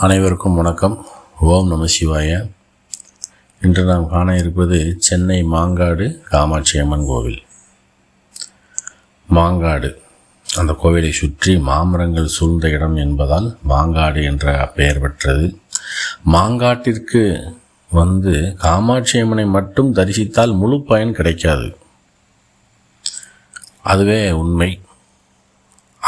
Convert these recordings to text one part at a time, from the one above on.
அனைவருக்கும் வணக்கம். ஓம் நம சிவாய. இன்று நாம் காண இருப்பது சென்னை மாங்காடு காமாட்சி அம்மன் கோவில். மாங்காடு அந்த கோவிலை சுற்றி மாமரங்கள் சூழ்ந்த இடம் என்பதால் மாங்காடு என்ற பெயர் பெற்றது. மாங்காட்டிற்கு வந்து காமாட்சி அம்மனை மட்டும் தரிசித்தால் முழு பயன் கிடைக்காது. அதுவே உண்மை.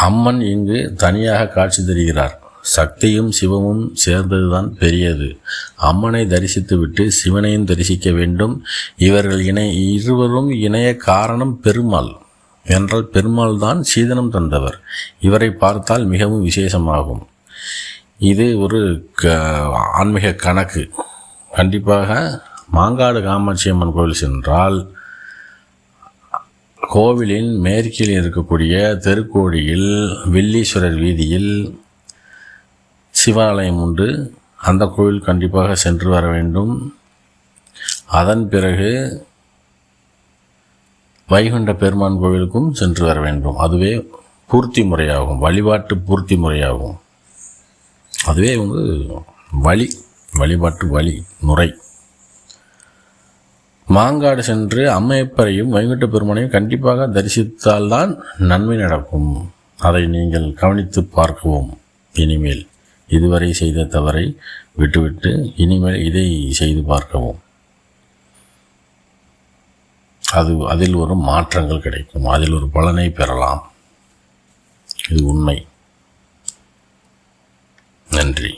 அம்மன் இங்கு தனியாக காட்சி தருகிறார். சக்தியும் சிவமும் சேர்ந்ததுதான் பெரியது. அம்மனை தரிசித்துவிட்டு சிவனையும் தரிசிக்க வேண்டும். இவர்கள் இருவரும் இணைய காரணம் பெருமாள் என்றால் பெருமாள் தான் சீதனம் தந்தவர். இவரை பார்த்தால் மிகவும் விசேஷமாகும். இது ஒரு ஆன்மீக கணக்கு. கண்டிப்பாக மாங்காடு காமாட்சி அம்மன் கோவில் சென்றால் கோவிலின் மேற்கில் இருக்கக்கூடிய தெருக்கோடியில் வில்லீஸ்வரர் வீதியில் சிவாலயம் உண்டு. அந்த கோவில் கண்டிப்பாக சென்று வர வேண்டும். அதன் பிறகு வைகுண்ட பெருமான் கோவிலுக்கும் சென்று வர வேண்டும். அதுவே பூர்த்தி முறையாகும், வழிபாட்டு பூர்த்தி முறையாகும். அதுவே வழிபாட்டு வழி முறை. மாங்காடு சென்று அம்மையப்பரையும் வைகுண்ட பெருமானையும் கண்டிப்பாக தரிசித்தால்தான் நன்மை நடக்கும். அதை நீங்கள் கவனித்து பார்க்கவும். இனிமேல் இதுவரை செய்த தவறை விட்டுவிட்டு இனிமேல் இதை செய்து பார்க்கவும். அதில் ஒரு மாற்றங்கள் கிடைக்கும். அதில் ஒரு பலனை பெறலாம். இது உண்மை. நன்றி.